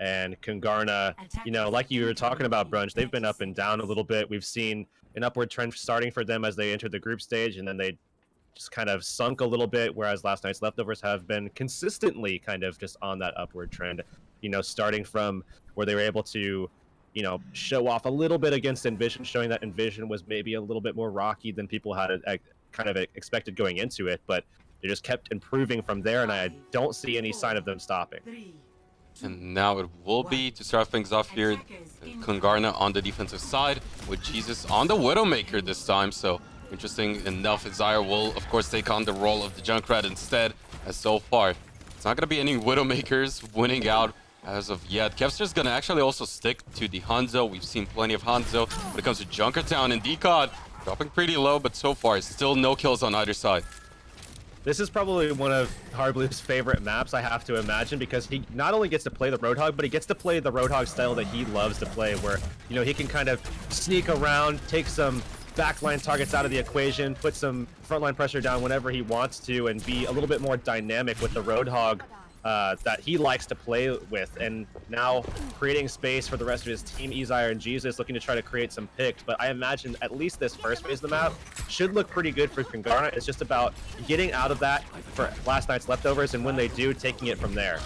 And Kungarna, you know, like you were talking about, Brunch, they've been up and down a little bit. We've seen an upward trend starting for them as they entered the group stage, and then they just kind of sunk a little bit, whereas last night's leftovers have been consistently kind of just on that upward trend, you know, starting from where they were able to, you know, show off a little bit against Envision, showing that Envision was maybe a little bit more rocky than people had kind of expected going into it, but they just kept improving from there, and I don't see any sign of them stopping. And now it will be, to start things off here, Kungarna on the defensive side, with Jesus on the Widowmaker this time. So interesting enough, Desire will, of course, take on the role of the Junkrat instead, as so far it's not going to be any Widowmakers winning out as of yet. Kevster's going to actually also stick to the Hanzo. We've seen plenty of Hanzo when it comes to Junkertown, and Decod dropping pretty low, but so far still no kills on either side. This is probably one of Harblue's favorite maps, I have to imagine, because he not only gets to play the Roadhog, but he gets to play the Roadhog style that he loves to play, where, you know, he can kind of sneak around, take some backline targets out of the equation, put some frontline pressure down whenever he wants to, and be a little bit more dynamic with the Roadhog that he likes to play with. And now creating space for the rest of his team, Ezire and Jesus looking to try to create some picks. But I imagine at least this first phase of the map should look pretty good for Kungarna. It's just about getting out of that for last night's leftovers, and when they do, taking it from there.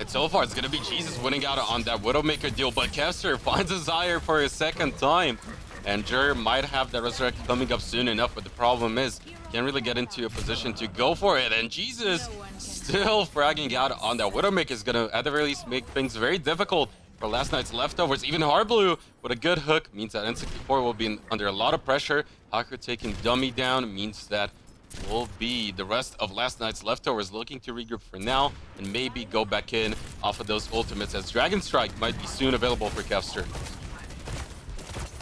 And so far, it's going to be Jesus winning out on that Widowmaker deal, but Kevster finds Desire for a second time. And Jur might have that Resurrect coming up soon enough, but the problem is, can't really get into a position to go for it. And Jesus still fragging out on that Widowmaker is going to, at the very least, make things very difficult for last night's leftovers. Even Harblu with a good hook means that N64 will be under a lot of pressure. Haku taking Dummy down means that will be the rest of last night's leftovers looking to regroup for now and maybe go back in off of those ultimates, as Dragon Strike might be soon available for Kevster.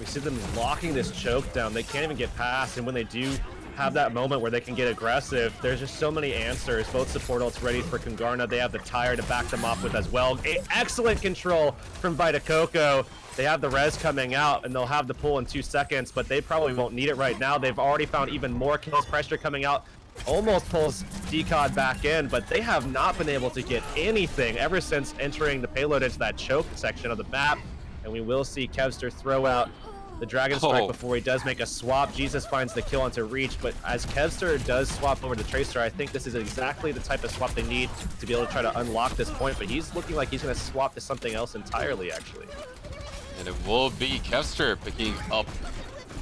We see them locking this choke down. They can't even get past, and when they do have that moment where they can get aggressive, there's just so many answers. Both support ults ready for Kungarna. They have the tire to back them off with as well. Excellent control from Vita Coco. They have the res coming out, and they'll have the pull in 2 seconds, but they probably won't need it right now. They've already found even more kills. Pressure coming out almost pulls Decod back in, but they have not been able to get anything ever since entering the payload into that choke section of the map. And we will see Kevster throw out the Dragon Strike before he does make a swap. Jesus finds the kill onto Reach, but as Kevster does swap over to Tracer, I think this is exactly the type of swap they need to be able to try to unlock this point, but he's looking like he's going to swap to something else entirely, actually. And it will be Kevster picking up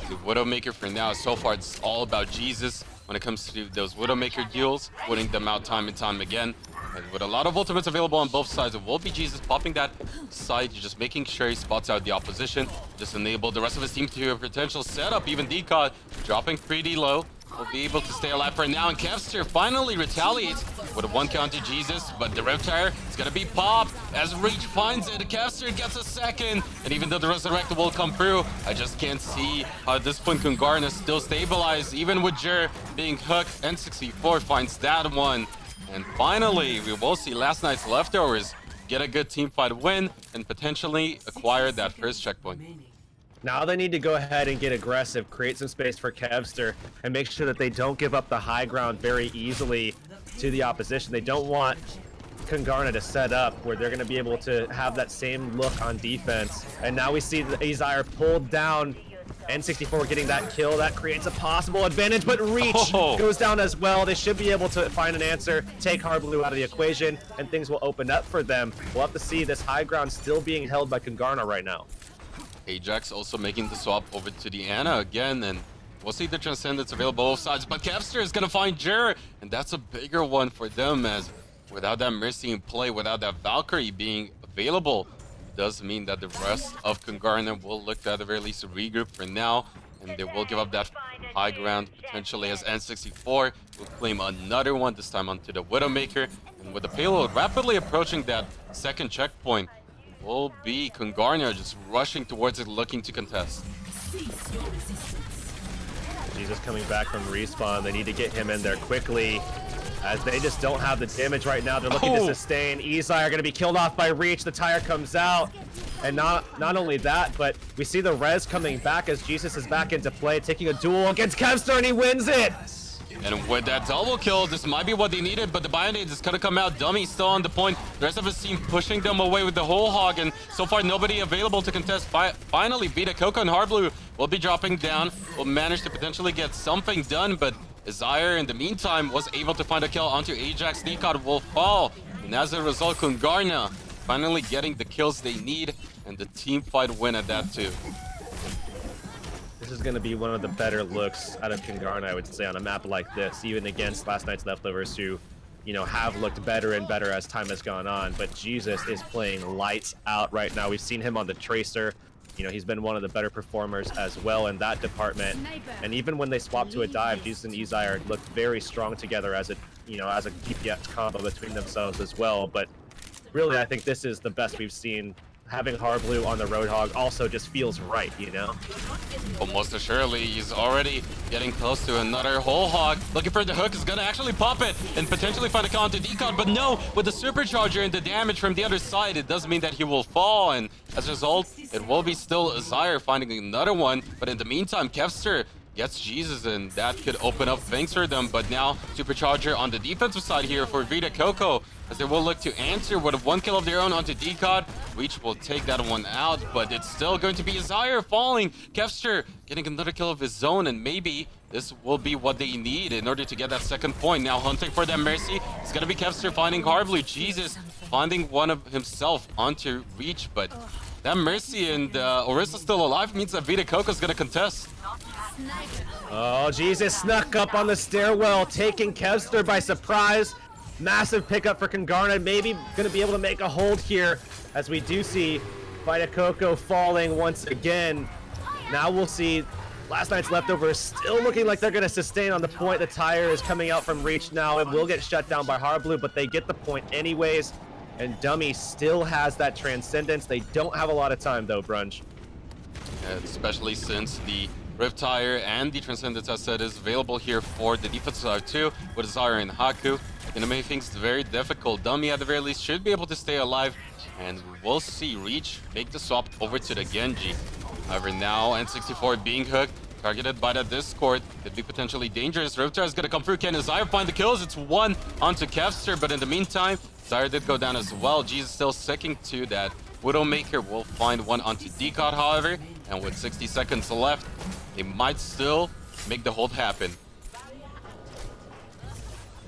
the Widowmaker for now. So far, it's all about Jesus when it comes to those Widowmaker deals, winning them out time and time again. And with a lot of ultimates available on both sides, it will be Jesus popping that side, just making sure he spots out the opposition, just enable the rest of his team to a potential setup. Even Decod dropping pretty low, will be able to stay alive for now. And Kevster finally retaliates with a 1 count to Jesus, but the Riptire is going to be popped as Reach finds it. Kevster gets a second, and even though the Resurrector will come through, I just can't see how at this point Kungarna is still stabilized, even with Jur being hooked. N64 finds that one. And finally, we will see last night's leftovers get a good teamfight win and potentially acquire that first checkpoint. Now they need to go ahead and get aggressive, create some space for Kevster, and make sure that they don't give up the high ground very easily to the opposition. They don't want Kungarna to set up where they're going to be able to have that same look on defense. And now we see the Ezire pulled down. N64 getting that kill. That creates a possible advantage, but Reach goes down as well. They should be able to find an answer, take Harblu out of the equation, and things will open up for them. We'll have to see this high ground still being held by Kungarna right now. Ajax also making the swap over to the Ana again, and we'll see the Transcendence available both sides, but Kevster is going to find Jur, and that's a bigger one for them, as without that Mercy in play, without that Valkyrie being available, does mean that the rest of Kungarna will look to at the very least regroup for now, and they will give up that high ground potentially, as N64 will claim another one, this time onto the Widowmaker. And with the payload rapidly approaching that second checkpoint, will be Kungarna just rushing towards it, looking to contest. Jesus coming back from respawn. They need to get him in there quickly, as they just don't have the damage right now. They're looking to sustain. Ezire going to be killed off by Reach. The tire comes out. And not only that, but we see the res coming back as Jesus is back into play, taking a duel against Kevster, and he wins it! And with that double kill, this might be what they needed, but the Bionade is gonna come out. Dummy still on the point. The rest of his team pushing them away with the whole hog, and so far nobody available to contest. Finally, Vita Coco and Hardblue will be dropping down. Will manage to potentially get something done, but Zaire in the meantime was able to find a kill onto Ajax. Decod will fall, and as a result, Kungarna finally getting the kills they need, and the team fight win at that too. This is going to be one of the better looks out of Kungarna, I would say, on a map like this, even against last night's Leftovers, who, you know, have looked better and better as time has gone on. But Jesus is playing lights out right now. We've seen him on the Tracer. You know, he's been one of the better performers as well in that department. And even when they swapped to a dive, Jesus and Ezire looked very strong together as a, you know, as a DPS combo between themselves as well. But really, I think this is the best we've seen. Having Hardblue on the Roadhog also just feels right, you know? Well, most assuredly, he's already getting close to another whole hog. Looking for the hook, is gonna actually pop it and potentially find a kill onto Decod, but no, with the supercharger and the damage from the other side, it does mean that he will fall, and as a result, it will be still Zaire finding another one. But in the meantime, Kevster gets Jesus, and that could open up things for them. But now, supercharger on the defensive side here for Vita Coco, as they will look to answer with one kill of their own onto Decod. Reach will take that one out, but it's still going to be Zaire falling. Kevster getting another kill of his own, and maybe this will be what they need in order to get that second point. Now hunting for that Mercy. It's gonna be Kevster finding Hardblue. Jesus finding one of himself onto Reach, but that Mercy and Orisa still alive means that Vita Coco's gonna contest. Oh, Jesus snuck up on the stairwell, taking Kevster by surprise. Massive pickup for Kungarna, maybe going to be able to make a hold here, as we do see Vita Coco falling once again. Now we'll see last night's Leftovers still looking like they're going to sustain on the point. The tire is coming out from Reach now. It will get shut down by Hardblue, but they get the point anyways. And Dummy still has that Transcendence. They don't have a lot of time though, Brunch. Especially since the Rift Tire and the Transcendence asset is available here for the defensive side too, with Zaire and Haku. Gonna make things very difficult. Dummy at the very least should be able to stay alive, and we'll see Reach make the swap over to the Genji. However, now N64 being hooked, targeted by the Discord, could be potentially dangerous. Rift Tire is gonna come through. Can Zaire find the kills? It's one onto Kevster, but in the meantime, Zaire did go down as well. Jesus still sticking to that. Widowmaker will find one onto Decod, however, and with 60 seconds left, they might still make the hold happen.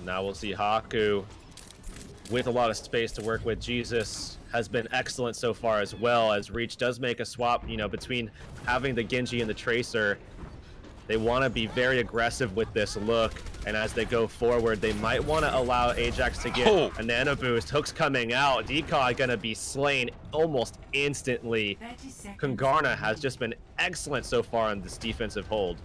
Now we'll see Haku with a lot of space to work with. Jesus has been excellent so far as well, as Reach does make a swap, you know, between having the Genji and the Tracer. They want to be very aggressive with this look, and as they go forward, they might want to allow Ajax to get a nano boost. Hook's coming out. Decod gonna be slain almost instantly. Kungarna has just been excellent so far on this defensive hold.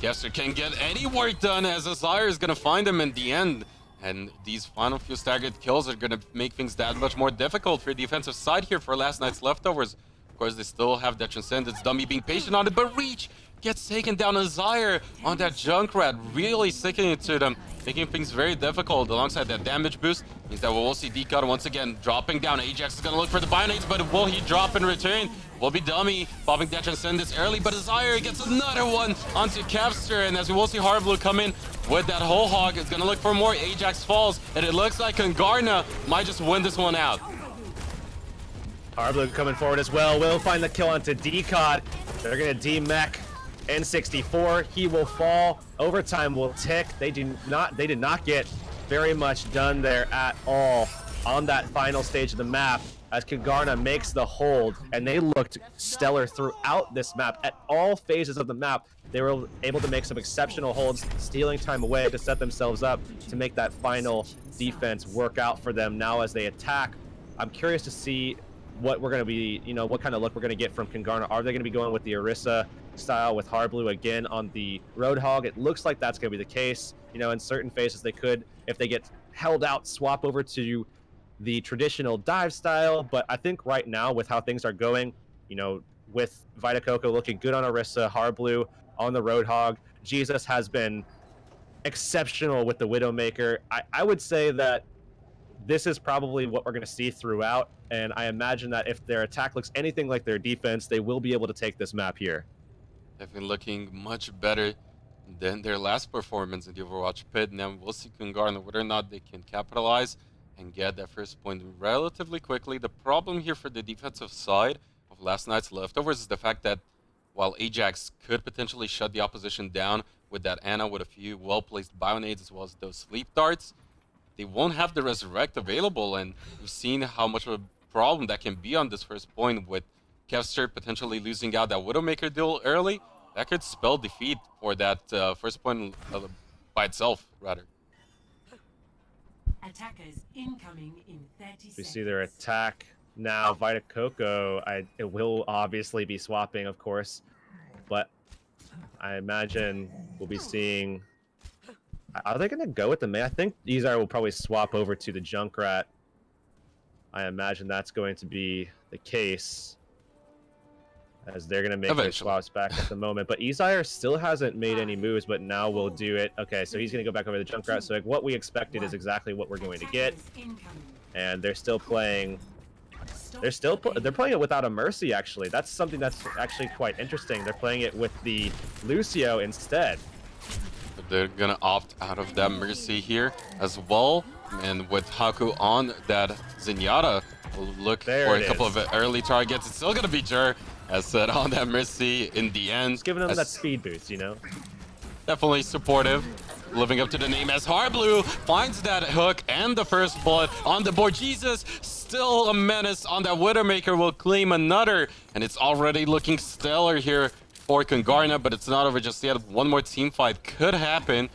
Kevster can't get any work done, as Zaire is gonna find him in the end. And these final few staggered kills are gonna make things that much more difficult for the defensive side here for last night's Leftovers. Of course, they still have that Transcendence. Dummy being patient on it, but Reach gets taken down. Zaire on that Junkrat, really sticking it to them, making things very difficult. Alongside that damage boost, means that we'll see Decod once again dropping down. Ajax is gonna look for the Bionades, but will he drop in return? Will be Dummy popping that Transcendence early, but Zaire gets another one onto Kevster, and as we will see Hardblue come in with that whole hog, is gonna look for more. Ajax falls, and it looks like Kungarna might just win this one out. Hardblue coming forward as well. Will find the kill onto Decod. They're gonna demech N64. He will fall. Overtime will tick. They did not get very much done there at all on that final stage of the map, as Kungarna makes the hold, and they looked stellar throughout this map. At all phases of the map, they were able to make some exceptional holds, stealing time away to set themselves up to make that final defense work out for them now as they attack. I'm curious to see what we're going to be, you know, what kind of look we're going to get from Kungarna. Are they going to be going with the Orisa style with Hardblue again on the Roadhog? It looks like that's going to be the case. You know, in certain phases they could, if they get held out, swap over to the traditional dive style. But I think right now, with how things are going, you know, with Vita Coco looking good on Orisa, Hardblue on the Roadhog, Jesus has been exceptional with the Widowmaker. I would say that this is probably what we're going to see throughout, and I imagine that if their attack looks anything like their defense, they will be able to take this map here. Definitely looking much better than their last performance in the Overwatch pit. And then we'll see Kungarna whether or not they can capitalize and get that first point relatively quickly. The problem here for the defensive side of last night's leftovers is the fact that while Ajax could potentially shut the opposition down with that Ana with a few well-placed bionades as well as those sleep darts, they won't have the Resurrect available, and we've seen how much of a problem that can be on this first point with Kevster potentially losing out that Widowmaker deal early. That could spell defeat for that first point by itself, rather. Attackers incoming in 30 seconds. We see their attack now. Vita Coco, it will obviously be swapping, of course, but I imagine we'll be seeing. Are they going to go with the main? I think Izar will probably swap over to the Junkrat. I imagine that's going to be the case, as they're going to make their swaps back at the moment. But Izar still hasn't made any moves, but now will do it. Okay, so he's going to go back over to the Junkrat. So like, what we expected is exactly what we're going to get. And they're still playing. They're playing it without a Mercy, actually. That's something that's actually quite interesting. They're playing it with the Lucio instead. They're gonna opt out of that Mercy here as well, and with Haku on that Zenyatta, we'll look for a couple of early targets. It's still gonna be Jer, as said, on that Mercy in the end. Just giving them that speed boost, you know? Definitely supportive, living up to the name as Harblu finds that hook and the first bullet on the board. Jesus, still a menace on that Widowmaker, will claim another, and it's already looking stellar here for Kungarna, but it's not over just yet. One more team fight could happen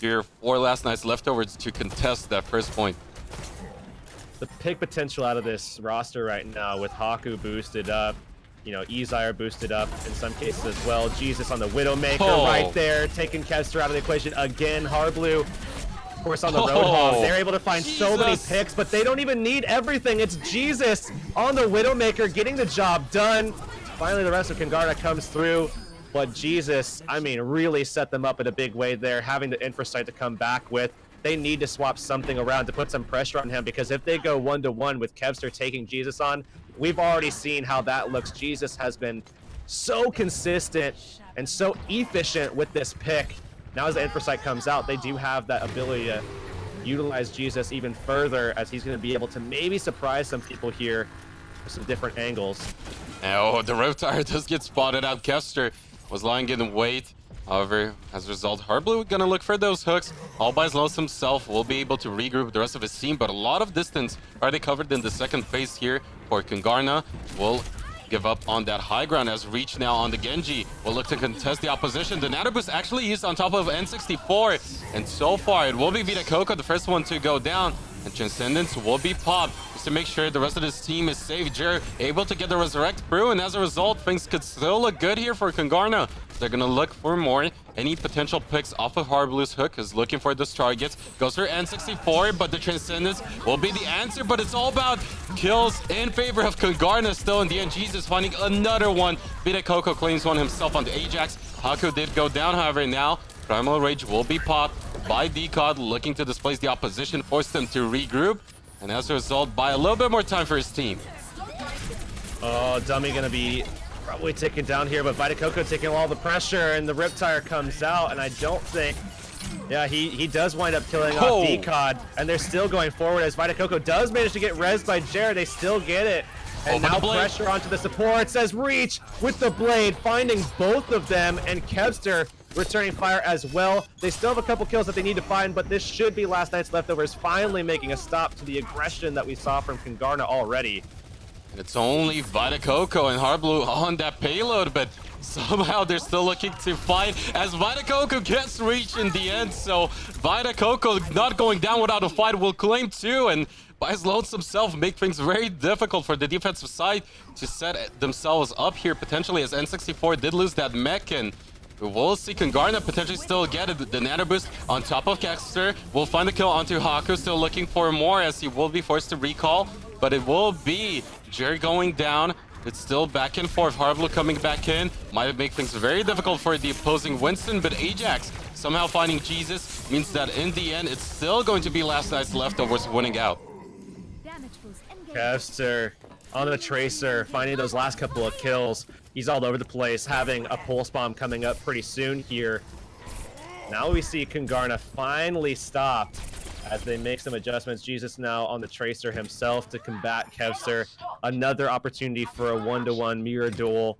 here for last night's leftovers to contest that first point. The pick potential out of this roster right now with Haku boosted up, you know, Izire boosted up in some cases as well. Jesus on the Widowmaker right there, taking Kevster out of the equation again. Harblu, of course, on the Roadhog. They're able to find so many picks, but they don't even need everything. It's Jesus on the Widowmaker getting the job done. Finally, the rest of Kungarna comes through, but Jesus, I mean, really set them up in a big way there, having the Infrasight to come back with. They need to swap something around to put some pressure on him, because if they go 1-to-1 with Kevster taking Jesus on, we've already seen how that looks. Jesus has been so consistent and so efficient with this pick. Now as the Infrasight comes out, they do have that ability to utilize Jesus even further, as he's going to be able to maybe surprise some people here with some different angles. Oh, the Riptire does get spotted out. Kevster was lying in wait. However, as a result, Harblu gonna look for those hooks. All by Lowe's himself will be able to regroup the rest of his team, but a lot of distance already covered in the second phase here for Kungarna. Will give up on that high ground as Reach now on the Genji will look to contest the opposition. The Nano Boost actually used on top of N64, and so far it will be Vita Coco, the first one to go down, and Transcendence will be popped just to make sure the rest of this team is safe. Jer able to get the Resurrect through, and as a result, things could still look good here for Kungarna. They're gonna look for more. Any potential picks off of Harblu's hook is looking for those targets. Goes for N64, but the Transcendence will be the answer, but it's all about kills in favor of Kungarna still in the end. Jesus finding another one. Vita Coco claims one himself on the Ajax. Haku did go down, however, now Primal Rage will be popped by Decod, looking to displace the opposition, force them to regroup, and as a result, buy a little bit more time for his team. Oh, Dummy gonna be probably taken down here, but Vita Coco taking all the pressure, and the Riptire comes out, and I don't think... Yeah, he does wind up killing off Decod, and they're still going forward as Vita Coco does manage to get rezzed by Jared. They still get it. And now pressure onto the support, says Reach with the blade, finding both of them, and Kevster returning fire as well. They still have a couple kills that they need to find, but this should be last night's leftovers finally making a stop to the aggression that we saw from Kungarna already. And it's only Vita Coco and Harblu on that payload, but somehow they're still looking to fight as Vita Coco gets Reach in the end. So Vita Coco not going down without a fight will claim two, and by his loads himself make things very difficult for the defensive side to set themselves up here potentially, as N64 did lose that mech, and we'll see Kungarna potentially still get it. The Nano Boost on top of Kevster will find the kill onto Haku, still looking for more as he will be forced to recall, but it will be Jer going down. It's still back and forth. Harblu coming back in might make things very difficult for the opposing Winston, but Ajax somehow finding Jesus means that in the end it's still going to be last night's leftovers winning out. Kevster on the Tracer, finding those last couple of kills. He's all over the place, having a pulse bomb coming up pretty soon here. Now we see Kungarna finally stopped as they make some adjustments. Jesus now on the Tracer himself to combat Kevster. Another opportunity for a 1-to-1 mirror duel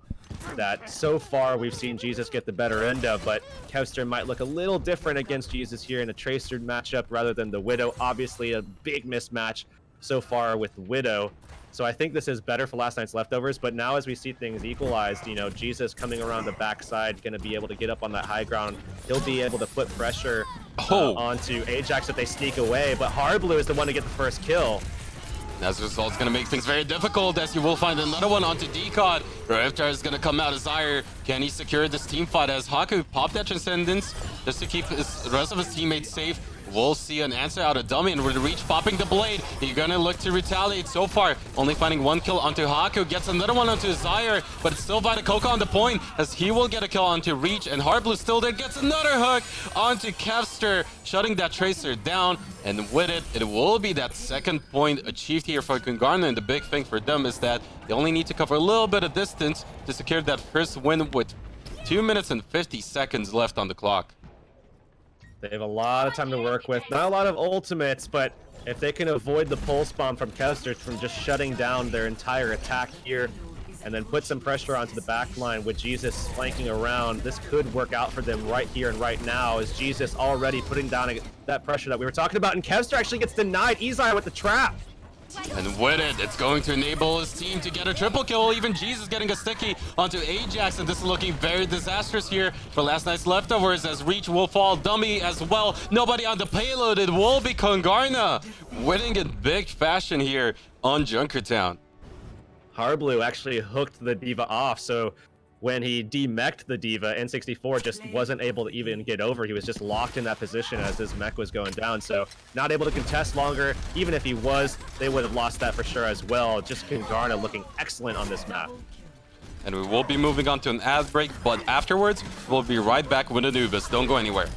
that so far we've seen Jesus get the better end of, but Kevster might look a little different against Jesus here in a Tracer matchup rather than the Widow. Obviously a big mismatch so far with Widow. So I think this is better for last night's leftovers, but now as we see things equalized, you know, Jesus coming around the backside, going to be able to get up on that high ground. He'll be able to put pressure onto Ajax if they sneak away, but Hardblue is the one to get the first kill. As a result, it's going to make things very difficult as you will find another one onto Decod. Rifter is going to come out as Zyre. Can he secure this team fight as Haku popped that Transcendence just to keep the rest of his teammates safe? We'll see an answer out of Dummy, and with Reach popping the blade, you're gonna look to retaliate. So far, only finding one kill onto Haku, gets another one onto Zyre, but it's still Vita Coco on the point, as he will get a kill onto Reach, and Hardblue still there, gets another hook onto Kevster, shutting that Tracer down, and with it, it will be that second point achieved here for Kungarna, and the big thing for them is that they only need to cover a little bit of distance to secure that first win with 2 minutes and 50 seconds left on the clock. They have a lot of time to work with. Not a lot of ultimates, but if they can avoid the pulse bomb from Kevster from just shutting down their entire attack here and then put some pressure onto the back line with Jesus flanking around, this could work out for them right here and right now as Jesus already putting down that pressure that we were talking about, and Kevster actually gets denied. Izai with the trap. And with it, it's going to enable his team to get a triple kill. Even Jesus getting a sticky onto Ajax, and this is looking very disastrous here for last night's leftovers as Reach will fall. Dummy as well. Nobody on the payload. It will be Kungarna winning in big fashion here on Junkertown. Hardblue actually hooked the D.Va off, so when he demeched the D.Va, N64 just wasn't able to even get over. He was just locked in that position as his mech was going down, so not able to contest longer. Even if he was, they would have lost that for sure as well. Just Kungarna looking excellent on this map. And we will be moving on to an ad break, but afterwards, we'll be right back with Anubis. Don't go anywhere.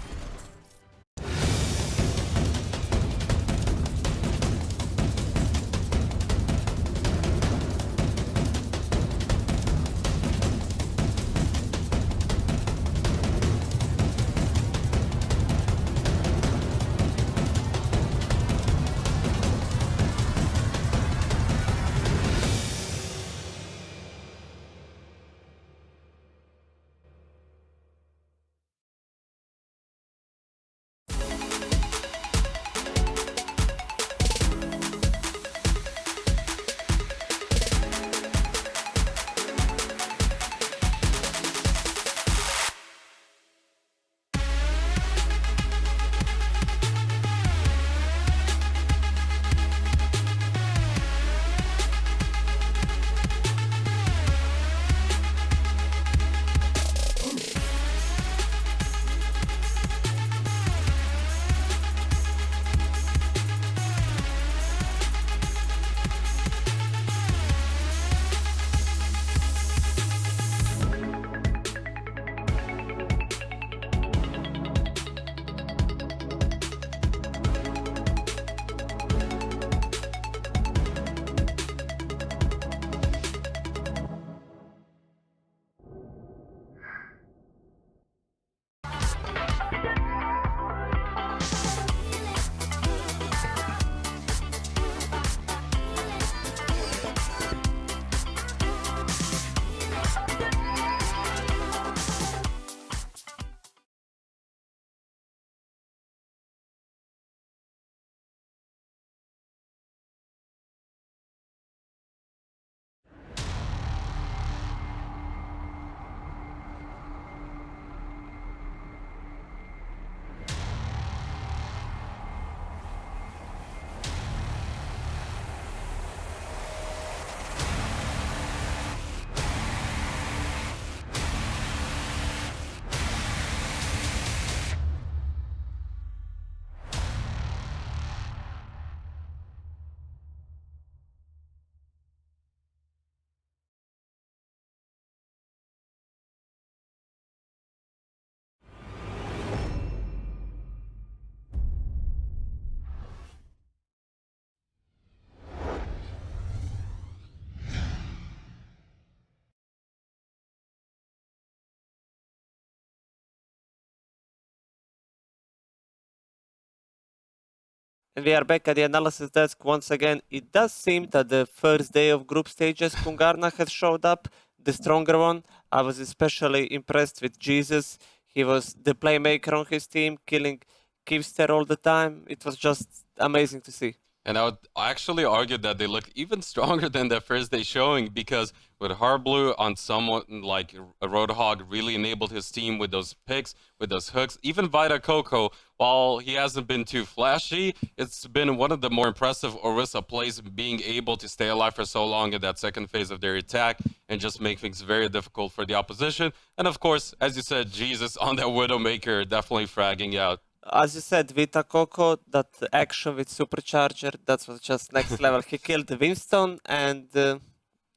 And we are back at the analysis desk once again. It does seem that the first day of group stages, Kungarna has showed up, the stronger one. I was especially impressed with Jesus. He was the playmaker on his team, killing Kivster all the time. It was just amazing to see. And I would actually argue that they looked even stronger than their first day showing, because with Harblue on someone like a Roadhog really enabled his team with those picks, with those hooks. Even Vita Coco, while he hasn't been too flashy, it's been one of the more impressive Orisa plays, being able to stay alive for so long in that second phase of their attack and just make things very difficult for the opposition. And of course, as you said, Jesus on that Widowmaker definitely fragging out. As you said, Vita Coco, that action with Supercharger, that was just next level. He killed Winston and do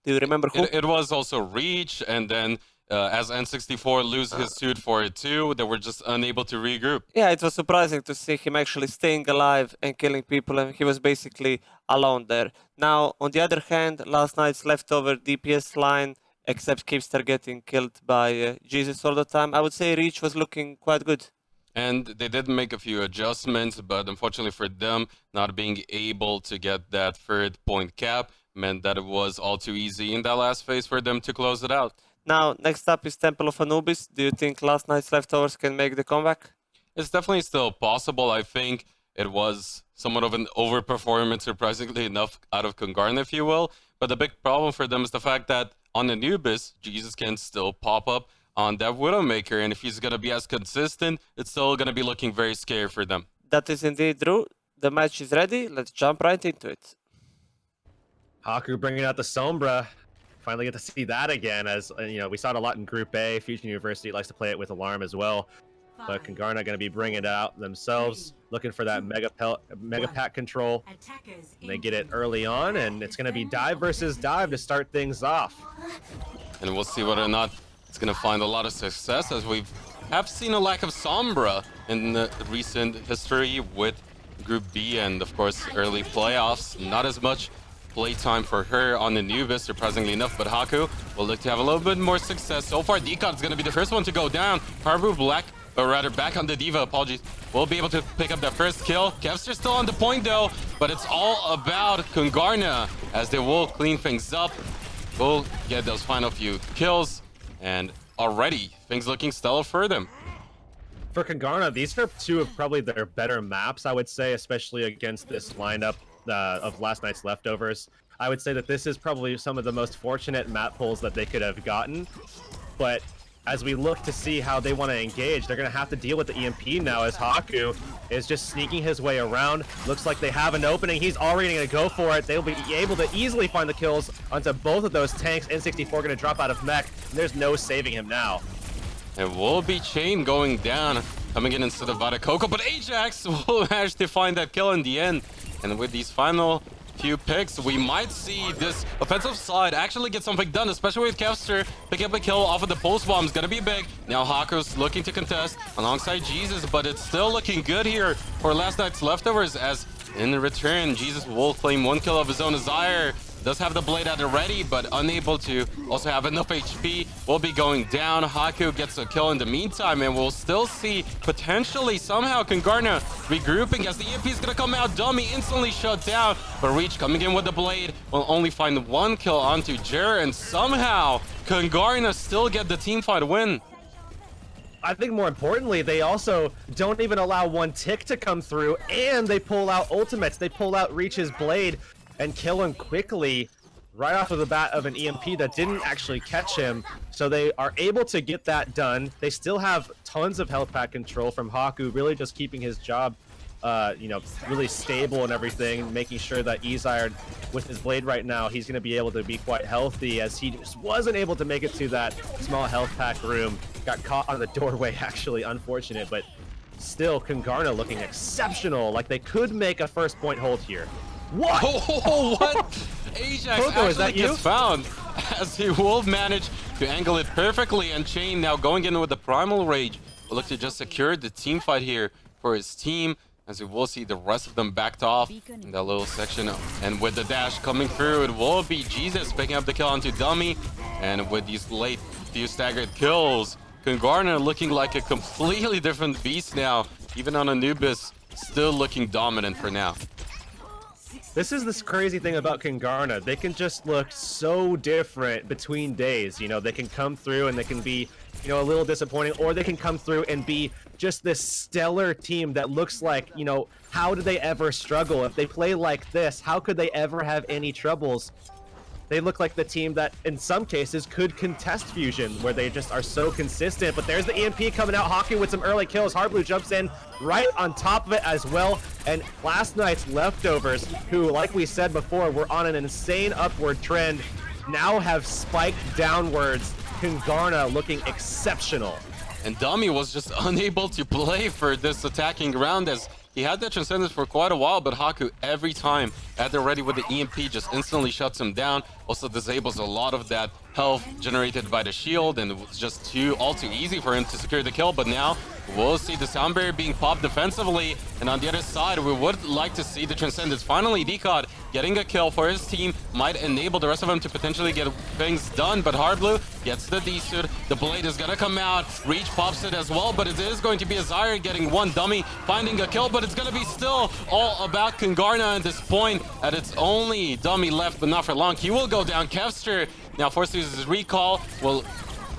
you remember who? It was also Reach, and then as N64 lose his suit for it too, they were just unable to regroup. Yeah, it was surprising to see him actually staying alive and killing people, and he was basically alone there. Now, on the other hand, last night's leftover DPS line, except Kipster getting killed by Jesus all the time, I would say Reach was looking quite good. And they did make a few adjustments, but unfortunately for them, not being able to get that third point cap meant that it was all too easy in that last phase for them to close it out. Now, next up is Temple of Anubis. Do you think last night's leftovers can make the comeback? It's definitely still possible. I think it was somewhat of an overperformance, surprisingly enough, out of Kungarna, if you will. But the big problem for them is the fact that on Anubis, Jesus can still pop up on that Widowmaker, and if he's going to be as consistent, it's still going to be looking very scary for them. That is indeed true. The match is ready. Let's jump right into it. Haku bringing out the Sombra. Finally get to see that again, as you know, we saw it a lot in Group A. Fusion University likes to play it with Alarm as well. But Kungarna going to be bringing it out themselves, looking for that mega pack control. And they get it early on, and it's going to be dive versus dive to start things off. And we'll see whether or not it's going to find a lot of success, as we have seen a lack of Sombra in the recent history with Group B and, of course, early playoffs. Not as much playtime for her on Anubis, surprisingly enough, but Haku will look to have a little bit more success. So far, Decon is going to be the first one to go down. Harbu Black, or rather back on the Diva, apologies, will be able to pick up that first kill. Kevster still on the point though, but it's all about Kungarna, as they will clean things up, will get those final few kills. And already, things looking stellar for them. For Kungarna, these are two of probably their better maps, I would say, especially against this lineup of last night's leftovers. I would say that this is probably some of the most fortunate map pulls that they could have gotten. But as we look to see how they want to engage, they're going to have to deal with the EMP now, as Haku is just sneaking his way around. Looks like they have an opening. He's already going to go for it. They'll be able to easily find the kills onto both of those tanks. N64 going to drop out of mech. There's no saving him now. It will be Chain going down, coming in instead of Vita Coco, but Ajax will manage to find that kill in the end. And with these final few picks, we might see this offensive side actually get something done, especially with Kevster picking up a kill off of the pulse bomb. Is gonna be big. Now Haku's looking to contest alongside Jesus, but it's still looking good here for last night's leftovers, as in return, Jesus will claim one kill of his own desire. Does have the blade at the ready, but unable to also have enough HP. Will be going down. Haku gets a kill in the meantime, and we'll still see potentially somehow Kungarna regrouping, as the EMP is gonna come out. Dummy instantly shut down, but Reach coming in with the blade will only find one kill onto Jer, and somehow Kungarna still get the teamfight win. I think more importantly, they also don't even allow one tick to come through, and they pull out ultimates. They pull out Reach's blade and kill him quickly right off of the bat of an EMP that didn't actually catch him. So they are able to get that done. They still have tons of health pack control from Haku, really just keeping his job, you know, really stable and everything, making sure that Izard, with his blade right now, he's going to be able to be quite healthy, as he just wasn't able to make it to that small health pack room. Got caught on the doorway, actually, unfortunate, but still Kungarna looking exceptional, like they could make a first point hold here. What? Oh, what? Ajax Coco, is that actually you? gets found, as he will manage to angle it perfectly, and Chain now going in with the Primal Rage will look to just secure the team fight here for his team, as we will see the rest of them backed off in that little section. And with the dash coming through, it will be Jesus picking up the kill onto Dummy, and with these late few staggered kills, Kungarna looking like a completely different beast now, even on Anubis. still looking dominant for now. This is this crazy thing about Kungarna. They can just look so different between days. You know, they can come through and they can be, you know, a little disappointing, or they can come through and be just this stellar team that looks like, you know, how do they ever struggle? If they play like this, how could they ever have any troubles? They look like the team that, in some cases, could contest Fusion, where they just are so consistent. But there's the EMP coming out, Haku with some early kills. Hardblue jumps in right on top of it as well. And last night's leftovers, who, like we said before, were on an insane upward trend, now have spiked downwards. Kungarna looking exceptional. And Dummy was just unable to play for this attacking round, as he had that Transcendence for quite a while, but Haku every time at the ready with the EMP just instantly shuts him down. Also disables a lot of that health generated by the shield, and it was just all too easy for him to secure the kill. But now we'll see the sound barrier being popped defensively, and on the other side we would like to see the Transcendence. Finally, Decod getting a kill for his team might enable the rest of them to potentially get things done, but Hardblue gets the D-suit. The blade is gonna come out. Reach pops it as well, but it is going to be a Zyre getting one. Dummy finding a kill, but it's gonna be still all about Kungarna at this point, and it's only Dummy left, but not for long. He will go down. Kevster now forced to use his recall, will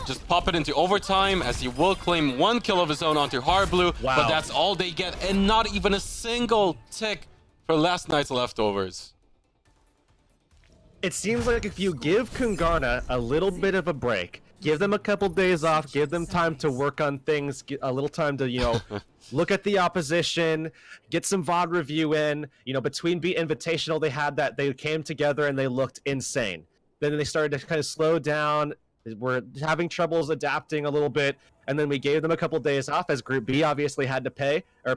just pop it into overtime, as he will claim one kill of his own onto Hardblue. Wow. But that's all they get, and not even a single tick for last night's leftovers. It seems like if you give Kungarna a little bit of a break, give them a couple days off, give them time to work on things, get a little time to, you know, look at the opposition, get some VOD review in. You know, between Beat Invitational, they had that, they came together and they looked insane. Then they started to kind of slow down. We're having troubles adapting a little bit. And then we gave them a couple days off, as Group B obviously had to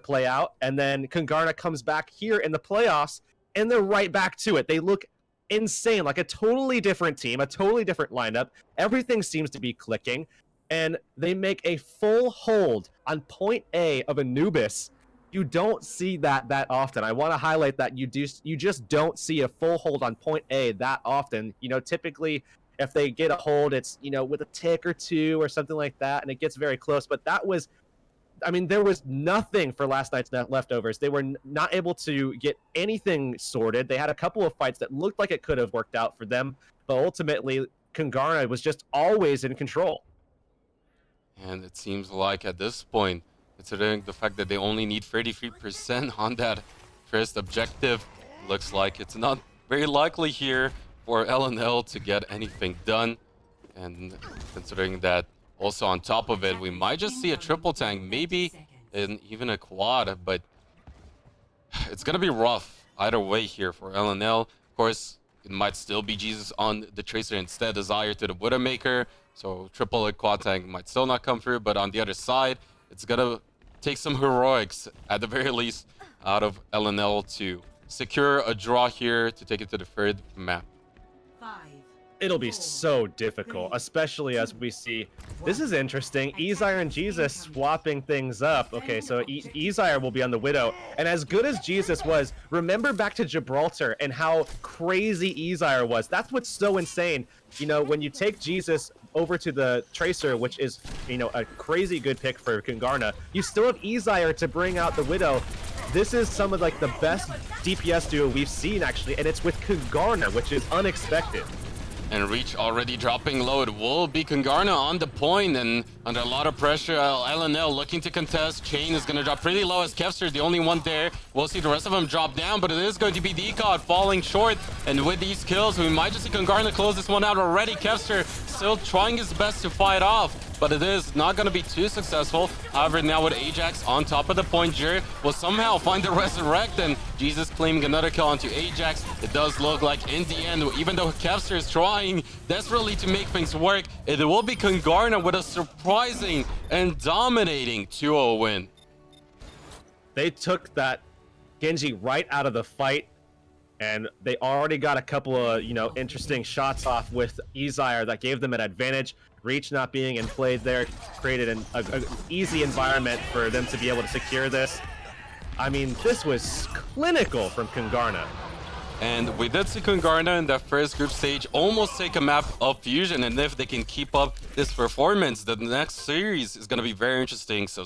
play out. And then Kungarna comes back here in the playoffs, and they're right back to it. They look insane, like a totally different team, a totally different lineup. Everything seems to be clicking, and they make a full hold on point A of Anubis. You don't see that often. I want to highlight that you just don't see a full hold on point A that often. You know, typically if they get a hold, it's, you know, with a tick or two or something like that, and it gets very close. But that was, I mean, there was nothing for last night's leftovers. They were not able to get anything sorted. They had a couple of fights that looked like it could have worked out for them, but ultimately Kungarna was just always in control. And it seems like at this point, considering the fact that they only need 33% on that first objective, looks like it's not very likely here for LNL to get anything done. And considering that, also on top of it, we might just see a triple tank, maybe even a quad, but it's gonna be rough either way here for LNL. Of course, it might still be Jesus on the Tracer instead, Desire to the Widowmaker, so triple or quad tank might still not come through. But on the other side, it's gonna take some heroics, at the very least, out of LNL to secure a draw here to take it to the third map. It'll be so difficult, especially as we see. This is interesting. Ezire and Jesus swapping things up. Okay, so Ezire will be on the Widow. And as good as Jesus was, remember back to Gibraltar and how crazy Ezire was. That's what's so insane. You know, when you take Jesus over to the Tracer, which is, you know, a crazy good pick for Kungarna, you still have Ezire to bring out the Widow. This is some of like the best DPS duo we've seen, actually, and it's with Kungarna, which is unexpected. And Reach already dropping low. It will be Kungarna on the point, and under a lot of pressure, LNL looking to contest. Chain is going to drop pretty low, as Kevster is the only one there. We'll see the rest of them drop down, but it is going to be Decod falling short. And with these kills, we might just see Kungarna close this one out already. Kevster still trying his best to fight off, but it is not going to be too successful. However, now with Ajax on top of the point, Jer will somehow find the Resurrect, and Jesus claiming another kill onto Ajax. It does look like in the end, even though Kevster is trying desperately to make things work, it will be Kungarna with a surprising and dominating 2-0 win. They took that Genji right out of the fight, and they already got a couple of, you know, interesting shots off with Ezire that gave them an advantage. Reach not being in play there created an easy environment for them to be able to secure this. I mean, this was clinical from Kungarna. And we did see Kungarna in that first group stage almost take a map of Fusion, and if they can keep up this performance, the next series is going to be very interesting. So